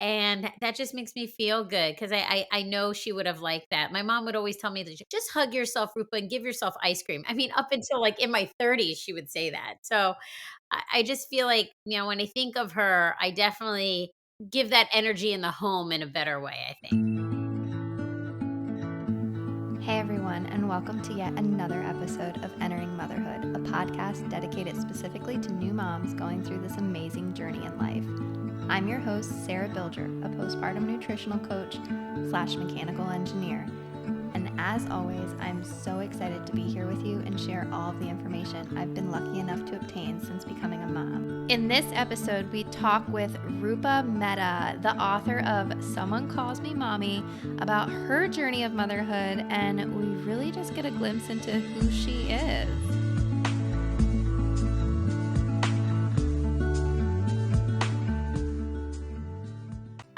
And that just makes me feel good because I know she would have liked that. My mom would always tell me that just hug yourself, Rupa, and give yourself ice cream. I mean, up until like in my 30s, she would say that. So I just feel like, when I think of her, I definitely give that energy in the home in a better way, I think. Hey everyone, and welcome to yet another episode of Entering Motherhood, a podcast dedicated specifically to new moms going through this amazing journey in life. I'm your host, Sarah Bilger, a postpartum nutritional coach / mechanical engineer. And as always, I'm so excited to be here with you and share all of the information I've been lucky enough to obtain since becoming a mom. In this episode, we talk with Rupa Mehta, the author of Someone Calls Me Mommy, about her journey of motherhood, and we really just get a glimpse into who she is.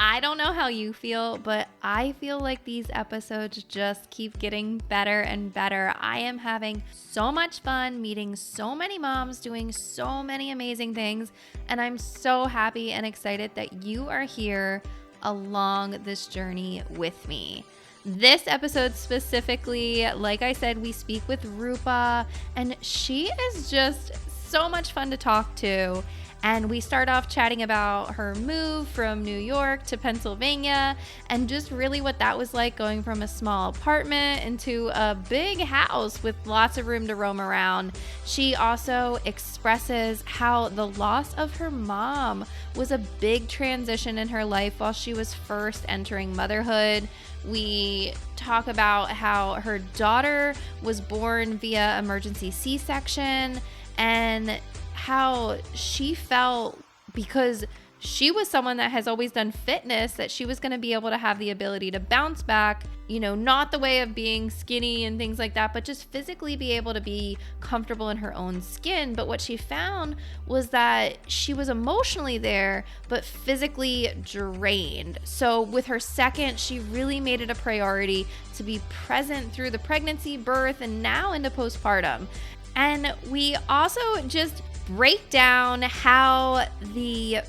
I don't know how you feel, but I feel like these episodes just keep getting better and better. I am having so much fun meeting so many moms doing so many amazing things, and I'm so happy and excited that you are here along this journey with me. This episode specifically, like I said, we speak with Rupa, and she is just so much fun to talk to. And we start off chatting about her move from New York to Pennsylvania and just really what that was like going from a small apartment into a big house with lots of room to roam around. She also expresses how the loss of her mom was a big transition in her life while she was first entering motherhood. We talk about how her daughter was born via emergency C-section and how she felt because she was someone that has always done fitness, that she was going to be able to have the ability to bounce back, not the way of being skinny and things like that, but just physically be able to be comfortable in her own skin. But what she found was that she was emotionally there, but physically drained. So with her second, she really made it a priority to be present through the pregnancy, birth, and now into postpartum. And we also just break down how the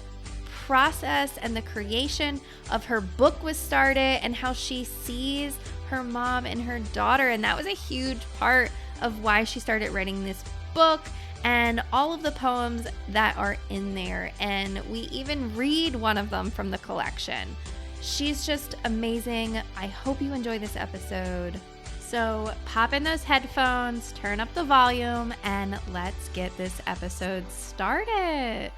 process and the creation of her book was started and how she sees her mom and her daughter. And that was a huge part of why she started writing this book and all of the poems that are in there. And we even read one of them from the collection. She's just amazing. I hope you enjoy this episode. So pop in those headphones, turn up the volume, and let's get this episode started.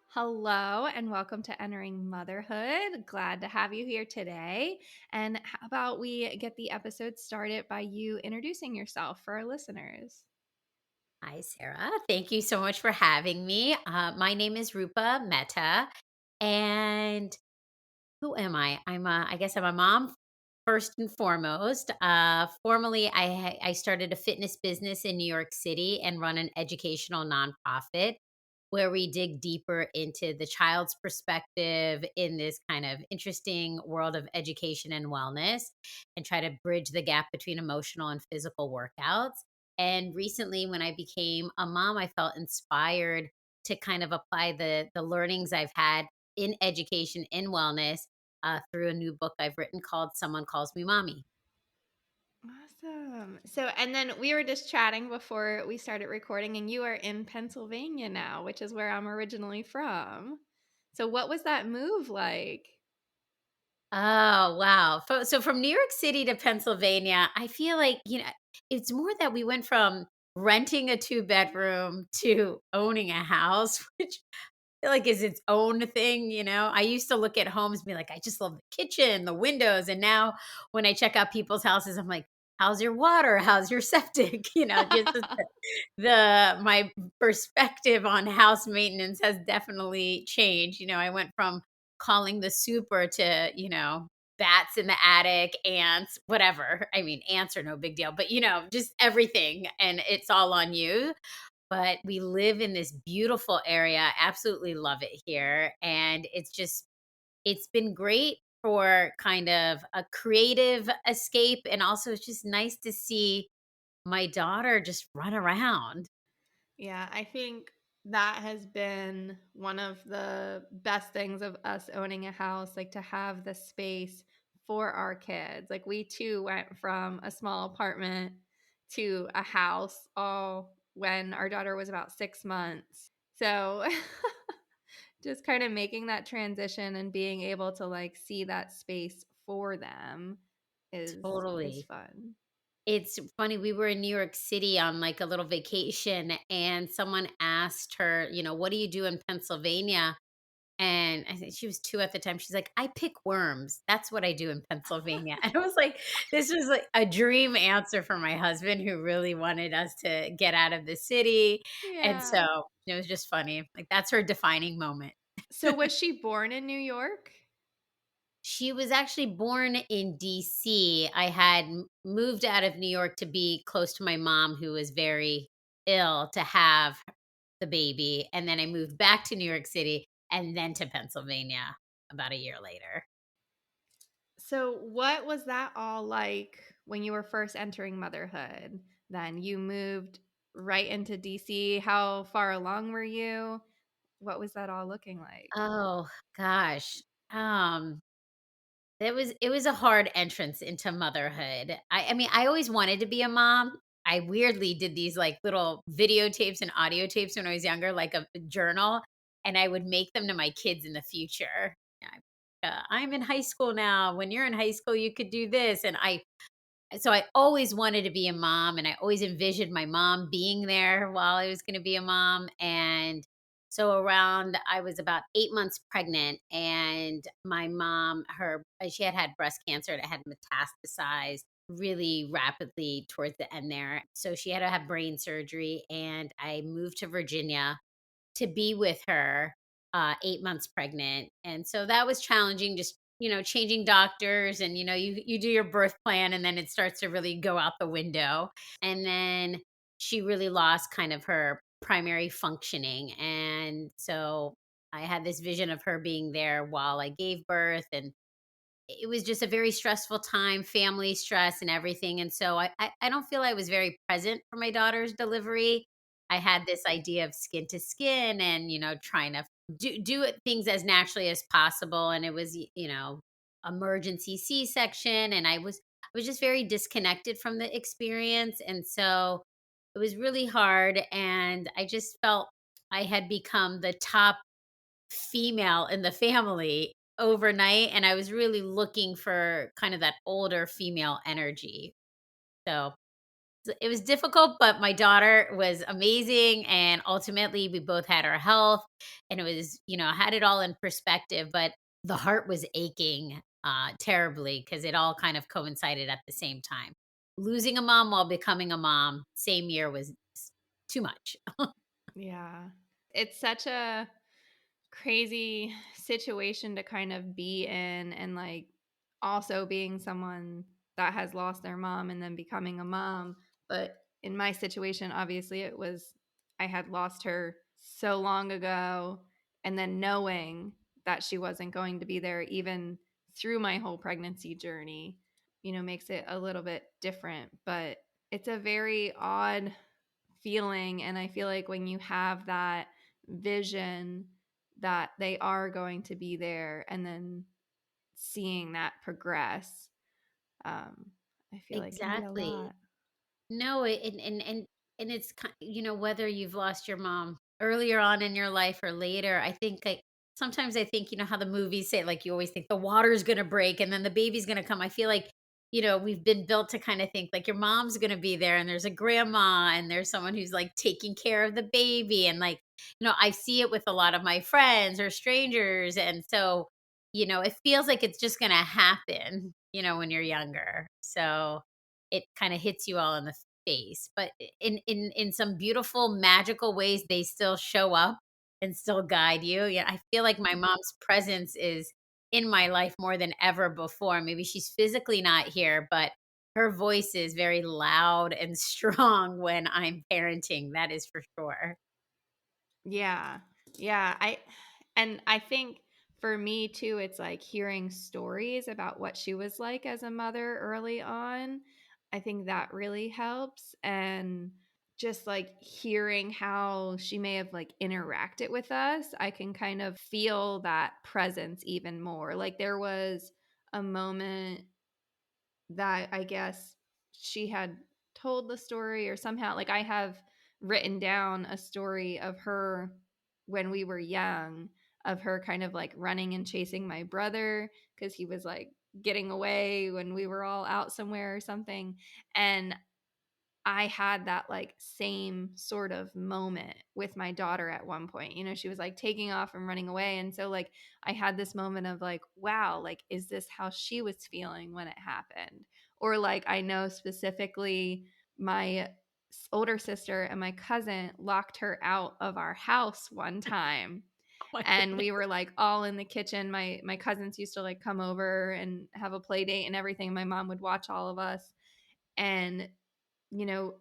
Hello, and welcome to Entering Motherhood. Glad to have you here today. And how about we get the episode started by you introducing yourself for our listeners? Hi, Sarah. Thank you so much for having me. My name is Rupa Mehta, and who am I? I guess I'm a mom first and foremost. Formerly, I started a fitness business in New York City and run an educational nonprofit where we dig deeper into the child's perspective in this kind of interesting world of education and wellness and try to bridge the gap between emotional and physical workouts. And recently, when I became a mom, I felt inspired to kind of apply the learnings I've had in education in wellness through a new book I've written called Someone Calls Me Mommy. Awesome. So, and then we were just chatting before we started recording, and you are in Pennsylvania now, which is where I'm originally from. So, what was that move like? Oh, wow. So from New York City to Pennsylvania, I feel like, it's more that we went from renting a two-bedroom to owning a house, which I feel like is its own thing. I used to look at homes and be like, I just love the kitchen, the windows. And now when I check out people's houses, I'm like, how's your water? How's your septic? Just my perspective on house maintenance has definitely changed. I went from calling the super to, bats in the attic, ants, whatever. I mean, ants are no big deal, but just everything. And it's all on you. But we live in this beautiful area. Absolutely love it here. And it's been great for kind of a creative escape. And also, it's just nice to see my daughter just run around. Yeah, I think That has been one of the best things of us owning a house, like to have the space for our kids. Like we too went from a small apartment to a house all when our daughter was about 6 months. So just kind of making that transition and being able to like see that space for them is Totally. fun. It's funny, we were in New York City on, like, a little vacation, and someone asked her, "What do you do in Pennsylvania?" And I think she was 2 at the time. She's like, "I pick worms. That's what I do in Pennsylvania." And I was like, this was, like, a dream answer for my husband who really wanted us to get out of the city, and Yeah. so it was just funny. Like, that's her defining moment. So was she born in New York? She was actually born in DC. I had moved out of New York to be close to my mom, who was very ill, to have the baby. And then I moved back to New York City and then to Pennsylvania about a year later. So, what was that all like when you were first entering motherhood? Then you moved right into DC. How far along were you? What was that all looking like? Oh gosh. Um it was a hard entrance into motherhood. I mean, I always wanted to be a mom. I weirdly did these like little videotapes and audio tapes when I was younger, like a journal, and I would make them to my kids in the future. Yeah, I'm in high school now. When you're in high school, you could do this, and I always wanted to be a mom, and I always envisioned my mom being there while I was going to be a mom. And so around I was about 8 months pregnant, and my mom, she had breast cancer that had metastasized really rapidly towards the end there. So she had to have brain surgery, and I moved to Virginia to be with her, 8 months pregnant, and so that was challenging, just, changing doctors, and, you do your birth plan, and then it starts to really go out the window, and then she really lost kind of her primary functioning, and so I had this vision of her being there while I gave birth, and it was just a very stressful time, family stress and everything. And so I don't feel I was very present for my daughter's delivery. I had this idea of skin to skin and, trying to things as naturally as possible. And it was, emergency C-section. And I was just very disconnected from the experience. And so it was really hard. And I just felt I had become the top female in the family overnight, and I was really looking for kind of that older female energy. So it was difficult, but my daughter was amazing, and ultimately we both had our health, and it was, had it all in perspective, but the heart was aching terribly because it all kind of coincided at the same time. Losing a mom while becoming a mom same year was too much. Yeah. It's such a crazy situation to kind of be in, and like also being someone that has lost their mom and then becoming a mom. But in my situation, obviously it was, I had lost her so long ago, and then knowing that she wasn't going to be there even through my whole pregnancy journey, makes it a little bit different. But it's a very odd feeling, and I feel like when you have that vision that they are going to be there, and then seeing that progress, um, I feel like can be a Exactly. lot. No, and it's whether you've lost your mom earlier on in your life or later. I think sometimes I think how the movies say, like, you always think the water's gonna break and then the baby's gonna come. I feel like we've been built to kind of think like your mom's gonna be there, and there's a grandma, and there's someone who's like taking care of the baby, and like I see it with a lot of my friends or strangers, and so it feels like it's just gonna happen when you're younger. So it kind of hits you all in the face. But in some beautiful, magical ways, they still show up and still guide you. Yeah, I feel like my mom's presence is in my life more than ever before. Maybe she's physically not here, but her voice is very loud and strong when I'm parenting. That is for sure. Yeah. Yeah. I think for me too, it's like hearing stories about what she was like as a mother early on. I think that really helps. And just like hearing how she may have like interacted with us, I can kind of feel that presence even more. Like there was a moment that I guess she had told the story, or somehow, like, I have written down a story of her when we were young, of her kind of like running and chasing my brother because he was like getting away when we were all out somewhere or something. And I had that like same sort of moment with my daughter at one point. You know, she was like taking off and running away. And so, like, I had this moment of like, wow, like, is this how she was feeling when it happened? Or, like, I know specifically my older sister and my cousin locked her out of our house one time. Oh my And goodness. we were like all in the kitchen. My cousins used to like come over and have a play date and everything. My mom would watch all of us. And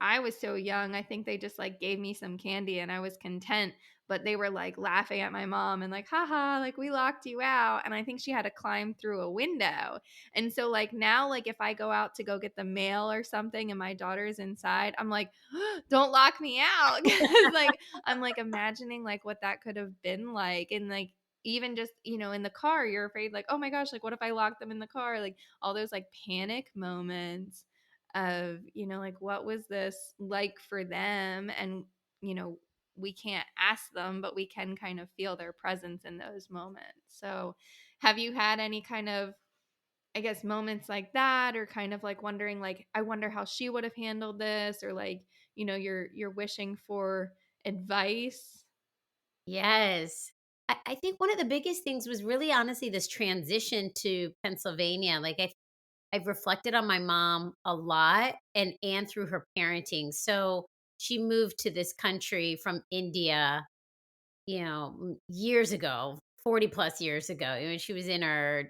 I was so young. I think they just like gave me some candy and I was content. But they were like laughing at my mom and like, haha, like we locked you out. And I think she had to climb through a window. And so, like, now, like, if I go out to go get the mail or something and my daughter's inside, I'm like, don't lock me out. Cause like, I'm like imagining like what that could have been like. And like, even just, in the car, you're afraid, like, oh my gosh, like, what if I lock them in the car? Like, all those like panic moments of like what was this like for them. And you know we can't ask them, but we can kind of feel their presence in those moments. So have you had any kind of, I guess, moments like that, or kind of like wondering, like, I wonder how she would have handled this, or like you're wishing for advice? Yes. I think one of the biggest things was really honestly this transition to Pennsylvania. Like I've reflected on my mom a lot and through her parenting. So she moved to this country from India, years ago, 40 plus years ago. She was in her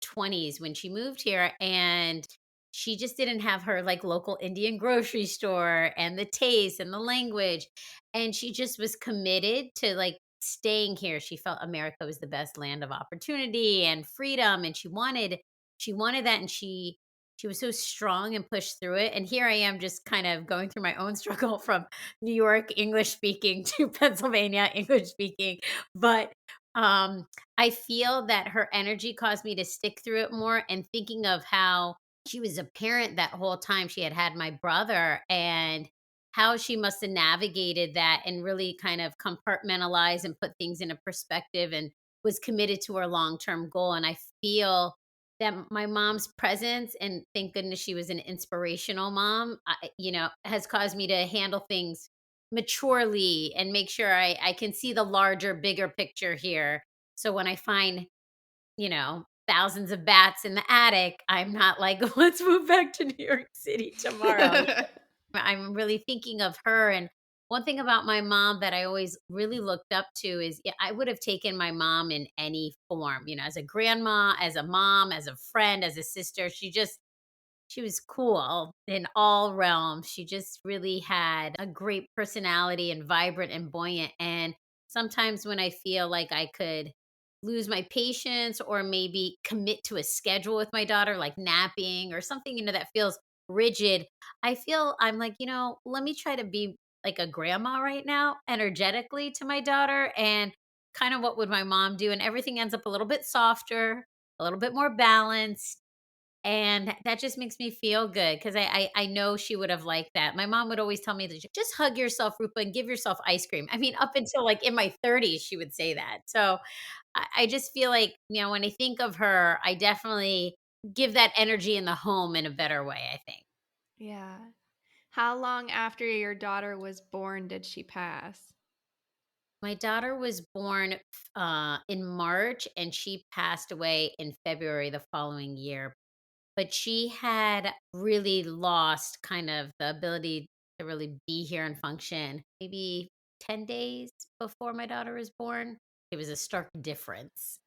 20s when she moved here, and she just didn't have her like local Indian grocery store and the taste and the language. And she just was committed to like staying here. She felt America was the best land of opportunity and freedom. And she wanted that. And she was so strong and pushed through it. And here I am just kind of going through my own struggle from New York English speaking to Pennsylvania English speaking. But I feel that her energy caused me to stick through it more, and thinking of how she was a parent that whole time she had had my brother, and how she must have navigated that and really kind of compartmentalized and put things in a perspective and was committed to her long-term goal. And I feel that my mom's presence, and thank goodness she was an inspirational mom, has caused me to handle things maturely and make sure I can see the larger, bigger picture here. So when I find, thousands of bats in the attic, I'm not like, let's move back to New York City tomorrow. I'm really thinking of her. And one thing about my mom that I always really looked up to is, yeah, I would have taken my mom in any form, as a grandma, as a mom, as a friend, as a sister. She was cool in all realms. She just really had a great personality and vibrant and buoyant. And sometimes when I feel like I could lose my patience or maybe commit to a schedule with my daughter, like napping or something, that feels rigid, I feel I'm like, let me try to be like a grandma right now, energetically to my daughter. And kind of what would my mom do? And everything ends up a little bit softer, a little bit more balanced, and that just makes me feel good because I know she would have liked that. My mom would always tell me that, "Just hug yourself, Rupa, and give yourself ice cream." I mean, up until, like, in my 30s, she would say that. So, I just feel like, when I think of her, I definitely give that energy in the home in a better way, I think. Yeah. How long after your daughter was born did she pass? My daughter was born, in March, and she passed away in February the following year. But she had really lost kind of the ability to really be here and function maybe 10 days before my daughter was born. It was a stark difference.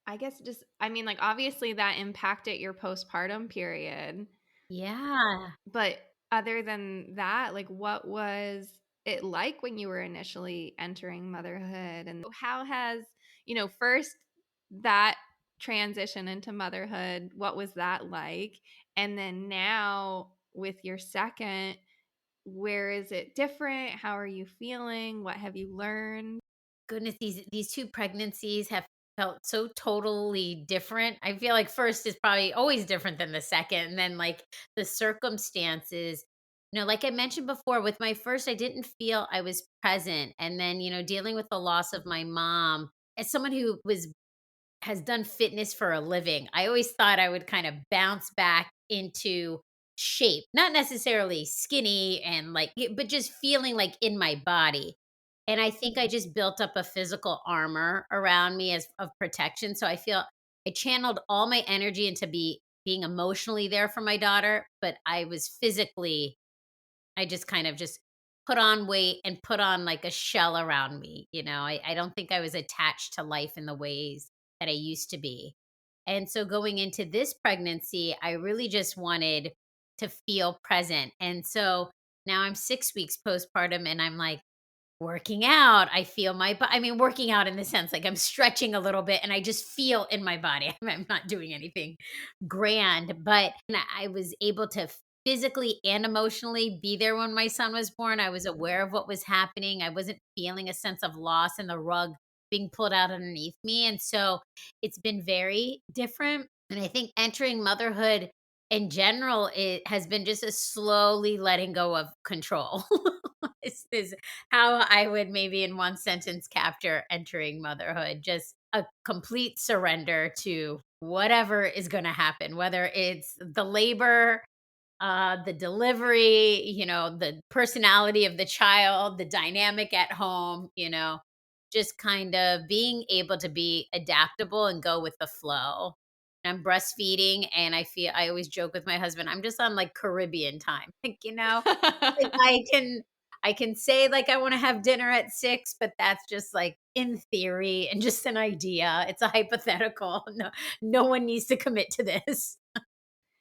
I guess just, I mean, like, obviously that impacted your postpartum period. Yeah. But other than that, like, what was it like when you were initially entering motherhood? And how has, first, that transition into motherhood, what was that like? And then now with your second, Where is it different? How are you feeling? What have you learned? Goodness, these 2 pregnancies have felt so totally different. I feel like first is probably always different than the second, and then, like, the circumstances, like I mentioned before, with my first, I didn't feel I was present, and then, dealing with the loss of my mom, as someone who has done fitness for a living, I always thought I would kind of bounce back into shape, not necessarily skinny and like, but just feeling like in my body. And I think I just built up a physical armor around me as of protection. So I feel I channeled all my energy into being emotionally there for my daughter, but I was physically I just kind of just put on weight and put on like a shell around me. I don't think I was attached to life in the ways that I used to be. And so going into this pregnancy, I really just wanted to feel present. And so now I'm 6 weeks postpartum and I'm like, working out, I feel I mean, working out in the sense, like, I'm stretching a little bit, and I just feel in my body. I'm not doing anything grand, but I was able to physically and emotionally be there when my son was born. I was aware of what was happening. I wasn't feeling a sense of loss and the rug being pulled out underneath me, and so it's been very different, and I think entering motherhood in general, it has been just a slowly letting go of control. Is how I would maybe in one sentence capture entering motherhood. Just a complete surrender to whatever is going to happen, whether it's the labor, the delivery, the personality of the child, the dynamic at home, just kind of being able to be adaptable and go with the flow. I'm breastfeeding and I always joke with my husband, I'm just on like Caribbean time. Like, like I can say like I want to have dinner at 6, but that's just like in theory and just an idea. It's a hypothetical. No one needs to commit to this.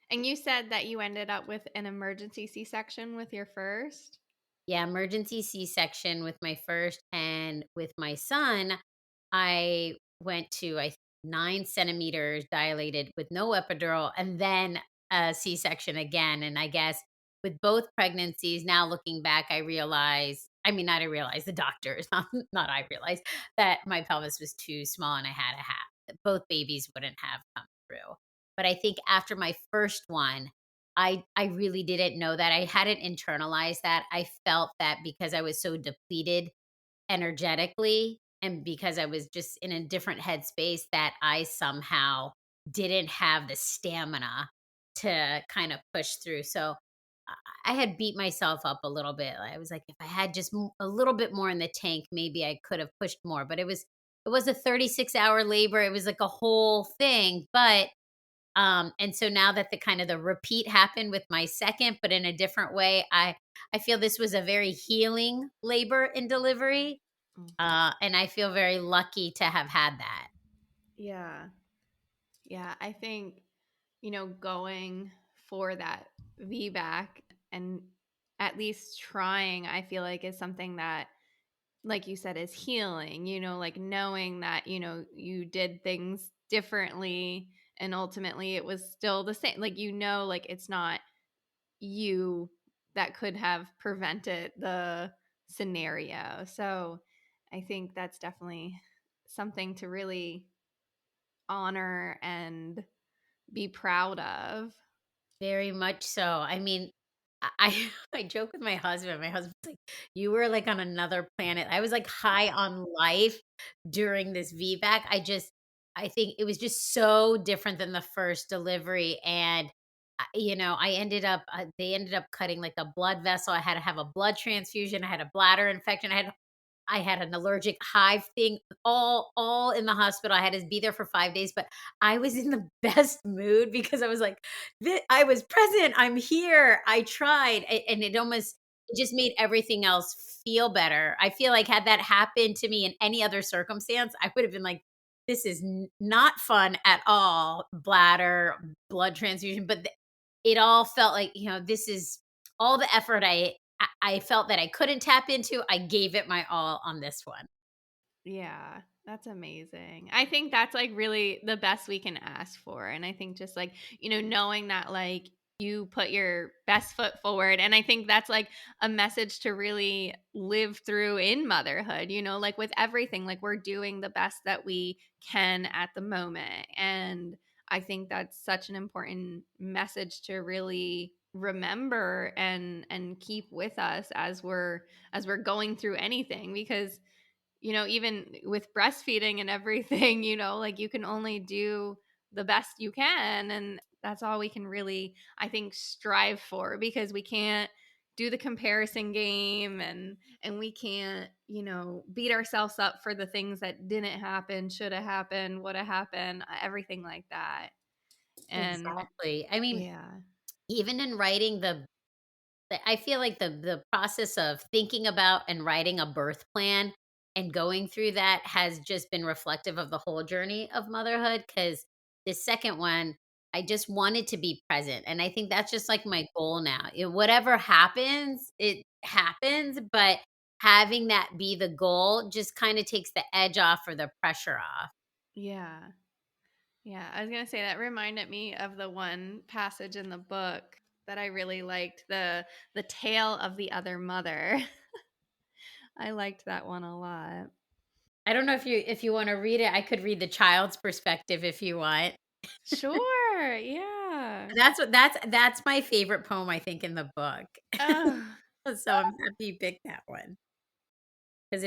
And you said that you ended up with an emergency C-section with your first? Yeah, emergency C-section with my first, and with my son, I went to 9 centimeters dilated with no epidural, and then a C-section again. And I guess with both pregnancies, now looking back, I realize, I mean, not I realize, the doctors, not I realized that my pelvis was too small and I had a have both babies wouldn't have come through. But I think after my first one, I really didn't know that. I hadn't internalized that. I felt that because I was so depleted energetically and because I was just in a different headspace, that I somehow didn't have the stamina to kind of push through. So I had beat myself up a little bit. I was like, if I had just a little bit more in the tank, maybe I could have pushed more. But it was a 36-hour labor. It was like a whole thing. And so now that the kind of the repeat happened with my second, but in a different way, I feel this was a very healing labor and delivery. Mm. And I feel very lucky to have had that. Yeah. Yeah, I think, going for that VBAC and at least trying, I feel like is something that, like you said, is healing, like knowing that, you did things differently and ultimately it was still the same. Like, like it's not you that could have prevented the scenario. So I think that's definitely something to really honor and be proud of. Very much so. I mean, I joke with my husband. My husband's like, "You were like on another planet." I was like high on life during this VBAC. I think it was just so different than the first delivery, and I ended up. They ended up cutting like a blood vessel. I had to have a blood transfusion. I had a bladder infection. I had an allergic hive thing, all in the hospital. I had to be there for 5 days, but I was in the best mood because I was like, I was present, I'm here, I tried." And it just made everything else feel better. I feel like had that happened to me in any other circumstance, I would have been like, "This is not fun at all." Bladder, blood transfusion, but it all felt like, this is all the effort I felt that I couldn't tap into, I gave it my all on this one. Yeah, that's amazing. I think that's like really the best we can ask for. And I think just like, knowing that like you put your best foot forward. And I think that's like a message to really live through in motherhood, like with everything, like we're doing the best that we can at the moment. And I think that's such an important message to really remember and keep with us as we're going through anything, because even with breastfeeding and everything, like you can only do the best you can. And that's all we can really, I think, strive for, because we can't do the comparison game, and we can't, beat ourselves up for the things that didn't happen, should have happened, would have happened, everything like that. And Exactly. I mean, yeah. even in writing I feel like the process of thinking about and writing a birth plan and going through that has just been reflective of the whole journey of motherhood. Because the second one, I just wanted to be present, and I think that's just like my goal now. Whatever happens, it happens, but having that be the goal just kind of takes the edge off or the pressure off. Yeah. Yeah, I was gonna say that reminded me of the one passage in the book that I really liked, the tale of the other mother. I liked that one a lot. I don't know if you want to read it. I could read the child's perspective if you want. Sure, yeah. That's my favorite poem, I think, in the book. Oh, So I'm happy you picked that one, because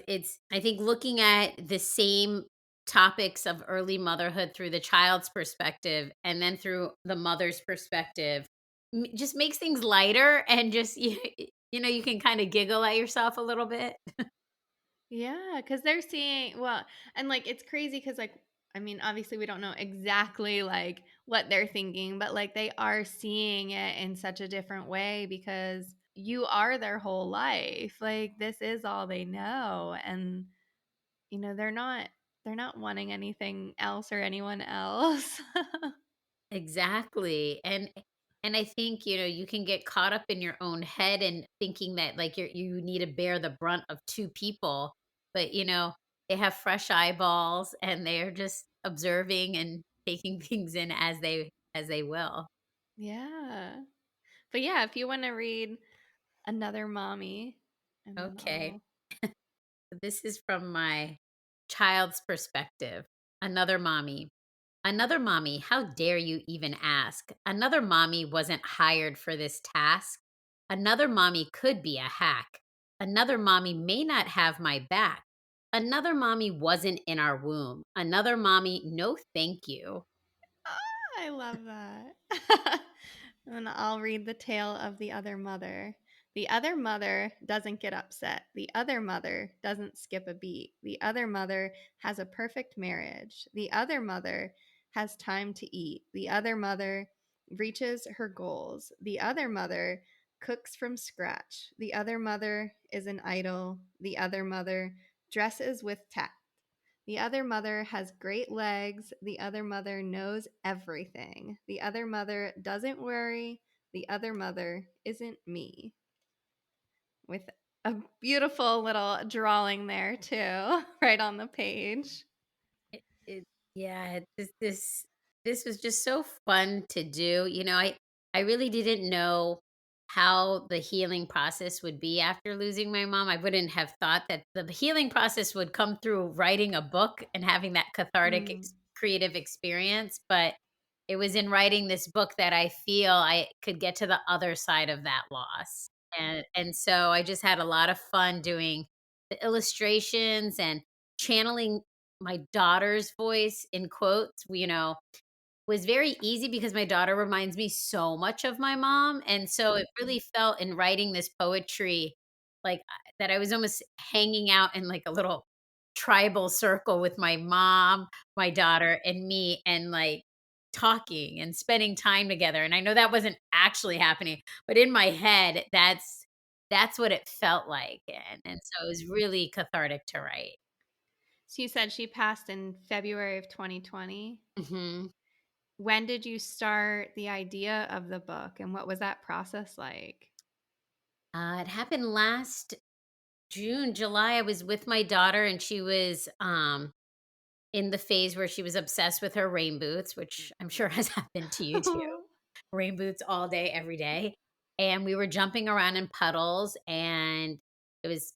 it's I think looking at the same topics of early motherhood through the child's perspective and then through the mother's perspective, just makes things lighter, and just you can kind of giggle at yourself a little bit. yeah, because they're seeing, well, and like it's crazy because, like, I mean, obviously we don't know exactly like what they're thinking, but like they are seeing it in such a different way because you are their whole life. Like this is all they know. And they're not wanting anything else or anyone else. Exactly. And I think, you can get caught up in your own head and thinking that like you need to bear the brunt of two people, but they have fresh eyeballs and they're just observing and taking things in as they will. Yeah. But yeah, if you want to read Another Mommy, and then Okay. I'll. This is from my child's perspective. Another mommy. Another mommy, how dare you even ask? Another mommy wasn't hired for this task. Another mommy could be a hack. Another mommy may not have my back. Another mommy wasn't in our womb. Another mommy, no thank you. Ah, I love that. And I'll read the tale of the other mother. The other mother doesn't get upset. The other mother doesn't skip a beat. The other mother has a perfect marriage. The other mother has time to eat. The other mother reaches her goals. The other mother cooks from scratch. The other mother is an idol. The other mother dresses with tact. The other mother has great legs. The other mother knows everything. The other mother doesn't worry. The other mother isn't me. With a beautiful little drawing there, too, right on the page. It yeah, this was just so fun to do. I really didn't know how the healing process would be after losing my mom. I wouldn't have thought that the healing process would come through writing a book and having that cathartic Mm. creative experience, but it was in writing this book that I feel I could get to the other side of that loss. And so I just had a lot of fun doing the illustrations and channeling my daughter's voice in quotes, was very easy because my daughter reminds me so much of my mom. And so it really felt in writing this poetry like that I was almost hanging out in like a little tribal circle with my mom, my daughter, and me, and like talking and spending time together. And I know that wasn't actually happening, but in my head, that's what it felt like. And so it was really cathartic to write. So you said she passed in February of 2020. Mhm. When did you start the idea of the book, and what was that process like? It happened last June, July. I was with my daughter and she was in the phase where she was obsessed with her rain boots, which I'm sure has happened to you too. rain boots all day, every day. And we were jumping around in puddles, and it was,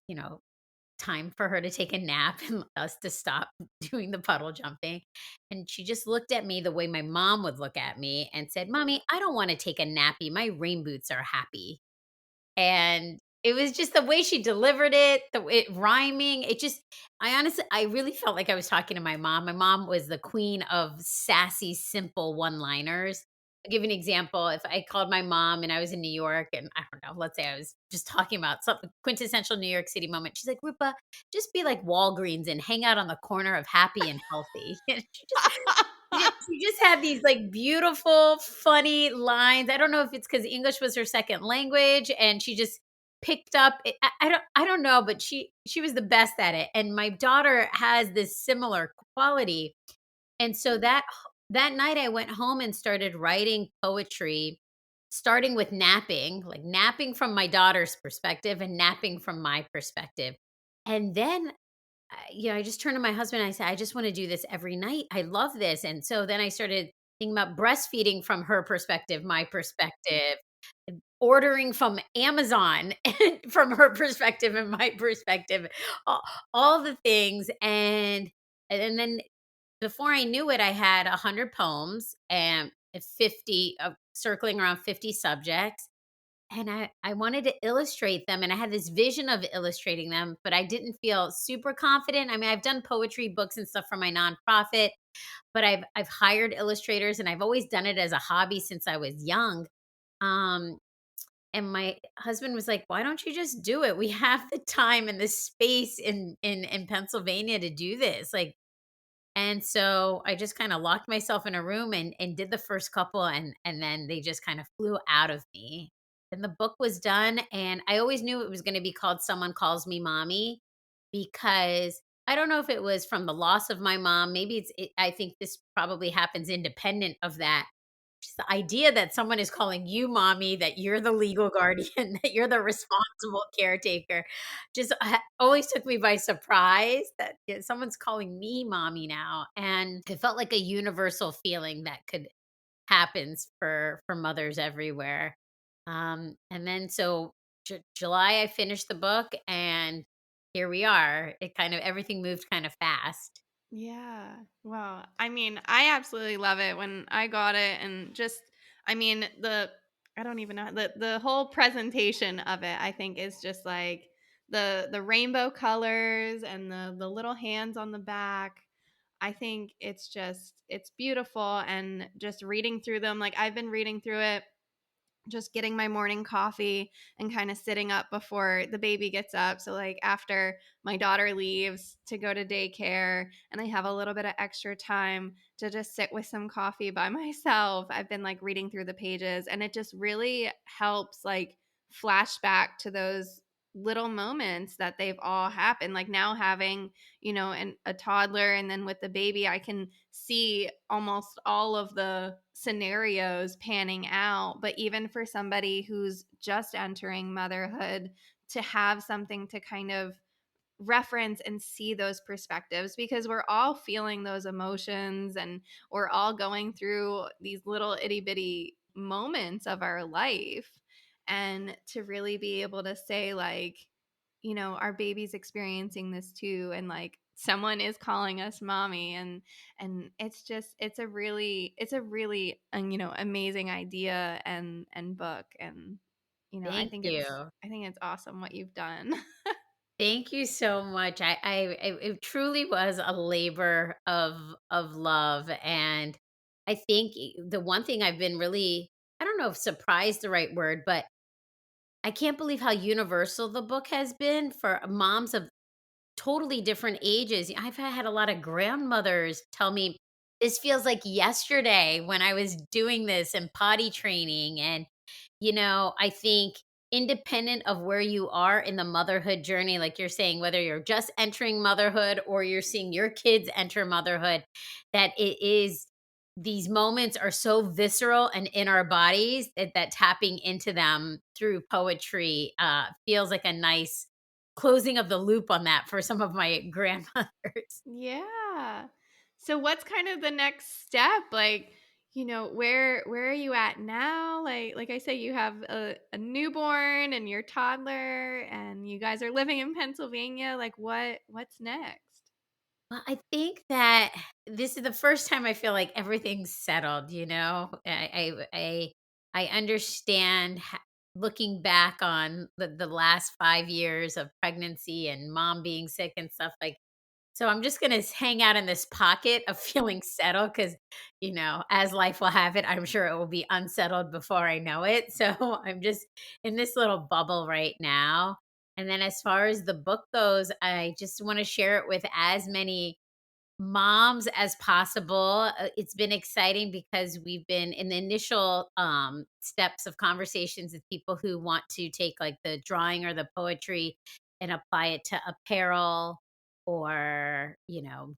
time for her to take a nap and us to stop doing the puddle jumping. And she just looked at me the way my mom would look at me and said, "Mommy, I don't want to take a nappy. My rain boots are happy." And it was just the way she delivered it, the way rhyming, it just I really felt like I was talking to my mom. My mom was the queen of sassy, simple one-liners. I'll give you an example. If I called my mom and I was in New York and I don't know, let's say I was just talking about some quintessential New York City moment. She's like, "Rupa, just be like Walgreens and hang out on the corner of happy and healthy." And she just had these, like, beautiful, funny lines. I don't know if it's because English was her second language, and she just picked up I don't know, but she was the best at it, and my daughter has this similar quality, and so that night, I went home and started writing poetry, starting with napping, like, napping from my daughter's perspective and napping from my perspective, and then I just turned to my husband and I said, "I just want to do this every night. I love this." And so then I started thinking about breastfeeding from her perspective, my perspective, ordering from Amazon and from her perspective and my perspective, all, all the things. And then before I knew it, I had 100 poems and 50, circling around 50 subjects, and I wanted to illustrate them, and I had this vision of illustrating them, but I didn't feel super confident. I mean, I've done poetry books and stuff for my nonprofit, but I've hired illustrators, and I've always done it as a hobby since I was young. Um, and my husband was like, "Why don't you just do it? We have the time and the space in Pennsylvania to do this. Like, and so I just kinda locked myself in a room and did the first couple, and then they just kind of flew out of me. And the book was done, and I always knew it was gonna be called Someone Calls Me Mommy, because I don't know if it was from the loss of my mom, maybe I think this probably happens independent of that. Just the idea that someone is calling you mommy, that you're the legal guardian, that you're the responsible caretaker, just always took me by surprise that someone's calling me mommy now. And it felt like a universal feeling that could happens for mothers everywhere. And then so July, I finished the book, and here we are. It kind of everything moved kind of fast. Yeah. Wow. I mean, I absolutely love it when I got it and just I mean, I don't even know the whole presentation of it I think is just like the rainbow colors and the little hands on the back. I think it's beautiful and just reading through them like I've been reading through it just getting my morning coffee and kind of sitting up before the baby gets up. So, like, after my daughter leaves to go to daycare and I have a little bit of extra time to just sit with some coffee by myself, I've been like reading through the pages and it just really helps like flash back to those little moments that they've all happened like now having a toddler and then with the baby I can see almost all of the scenarios panning out but even for somebody who's just entering motherhood to have something to kind of reference and see those perspectives because we're all feeling those emotions and we're all going through these little itty bitty moments of our life. And to really be able to say, like, our baby's experiencing this too, and like someone is calling us mommy, and it's a really amazing idea and book, and I Thank think it's you. I think it's awesome what you've done. Thank you so much. It truly was a labor of love, and I think the one thing I've been really, I don't know if surprised the right word, but I can't believe how universal the book has been for moms of totally different ages. I've had a lot of grandmothers tell me this feels like yesterday when I was doing this and potty training. And I think independent of where you are in the motherhood journey, like you're saying, whether you're just entering motherhood or you're seeing your kids enter motherhood, that it is these moments are so visceral and in our bodies that tapping into them through poetry feels like a nice closing of the loop on that for some of my grandmothers. Yeah. So what's kind of the next step? Like, where are you at now? Like I say, you have a newborn and your toddler, and you guys are living in Pennsylvania. Like, what's next? Well, I think that this is the first time I feel like everything's settled, you know? I understand looking back on the last 5 years of pregnancy and mom being sick and stuff like, so I'm just gonna hang out in this pocket of feeling settled because, as life will have it, I'm sure it will be unsettled before I know it. So I'm just in this little bubble right now. And then as far as the book goes, I just want to share it with as many moms as possible. It's been exciting because we've been in the initial steps of conversations with people who want to take like the drawing or the poetry and apply it to apparel or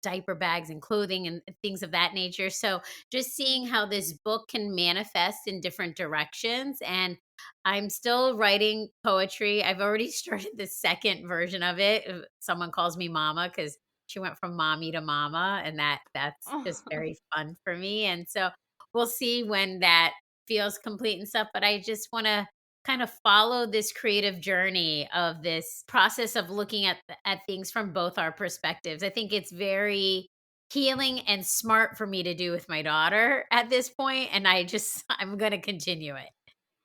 diaper bags and clothing and things of that nature. So just seeing how this book can manifest in different directions. And I'm still writing poetry. I've already started the second version of it. Someone calls me mama because she went from mommy to mama, and that's just Oh. very fun for me, and so we'll see when that feels complete and stuff, but I just wanna kind of follow this creative journey of this process of looking at things from both our perspectives. I think it's very healing and smart for me to do with my daughter at this point, and I'm gonna continue it.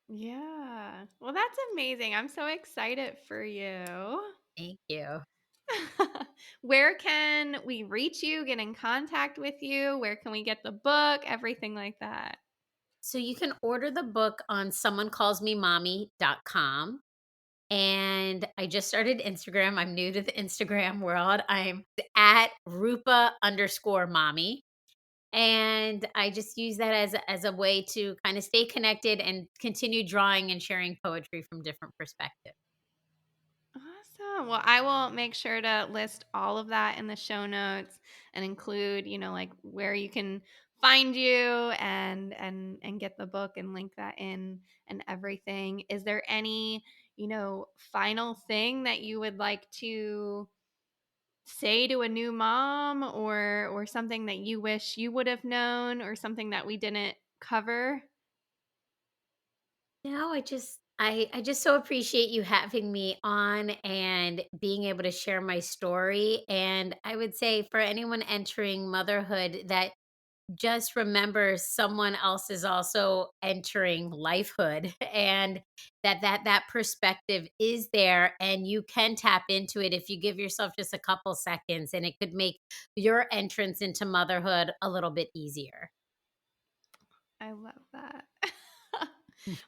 Yeah. Well, that's amazing. I'm so excited for you. Thank you. Where can we reach you, get in contact with you? Where can we get the book? Everything like that. So you can order the book on someonecallsmemommy.com. And I just started Instagram. I'm new to the Instagram world. I'm at Rupa underscore mommy. And I just use that as a way to kind of stay connected and continue drawing and sharing poetry from different perspectives. Awesome. Well, I will make sure to list all of that in the show notes and include, like where you can find you and get the book and link that in and everything. Is there any, final thing that you would like to say to a new mom, or something that you wish you would have known, or something that we didn't cover? No, I just so appreciate you having me on and being able to share my story. And I would say for anyone entering motherhood that just remember someone else is also entering lifehood and that perspective is there and you can tap into it if you give yourself just a couple seconds, and it could make your entrance into motherhood a little bit easier. I love that.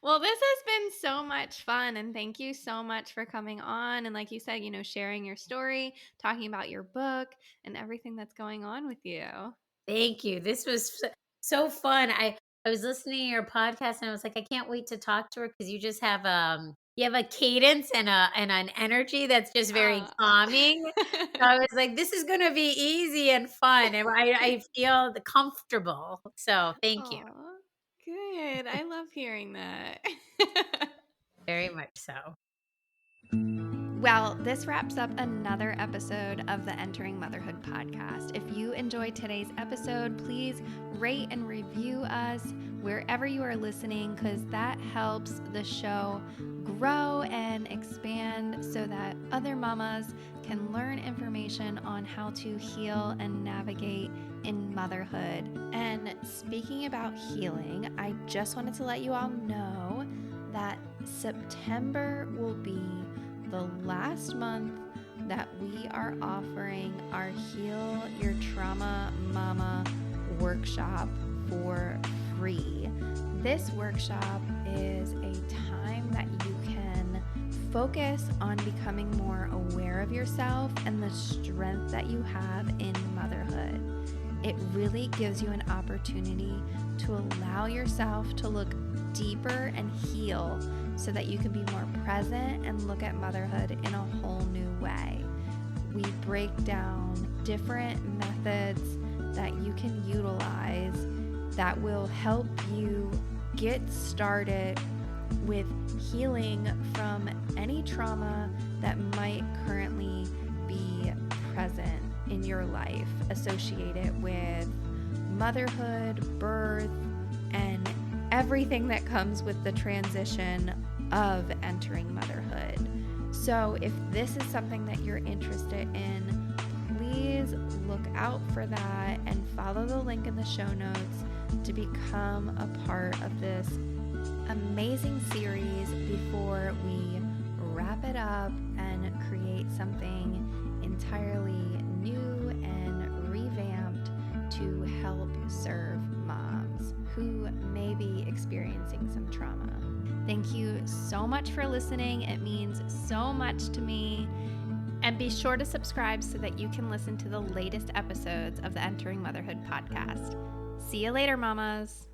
Well, this has been so much fun, and thank you so much for coming on. And like you said, sharing your story, talking about your book, and everything that's going on with you. Thank you. This was so fun. I was listening to your podcast and I was like, I can't wait to talk to her because you have a cadence and an energy that's just very Uh, calming. So I was like, this is gonna be easy and fun. And I feel comfortable. So thank you. Aw, good. I love hearing that. Very much so. Well, this wraps up another episode of the Entering Motherhood podcast. If you enjoyed today's episode, please rate and review us wherever you are listening, because that helps the show grow and expand so that other mamas can learn information on how to heal and navigate in motherhood. And speaking about healing, I just wanted to let you all know that September will be the last month that we are offering our Heal Your Trauma Mama workshop for free. This workshop is a time that you can focus on becoming more aware of yourself and the strength that you have in motherhood. It really gives you an opportunity to allow yourself to look deeper and heal so that you can be more present and look at motherhood in a whole new way. We break down different methods that you can utilize that will help you get started with healing from any trauma that might currently be present in your life associated with motherhood, birth, everything that comes with the transition of entering motherhood. So if this is something that you're interested in, please look out for that and follow the link in the show notes to become a part of this amazing series before we wrap it up and create something entirely new and revamped to help serve moms who may be experiencing some trauma. Thank you so much for listening. It means so much to me. And be sure to subscribe so that you can listen to the latest episodes of the Entering Motherhood podcast. See you later, mamas.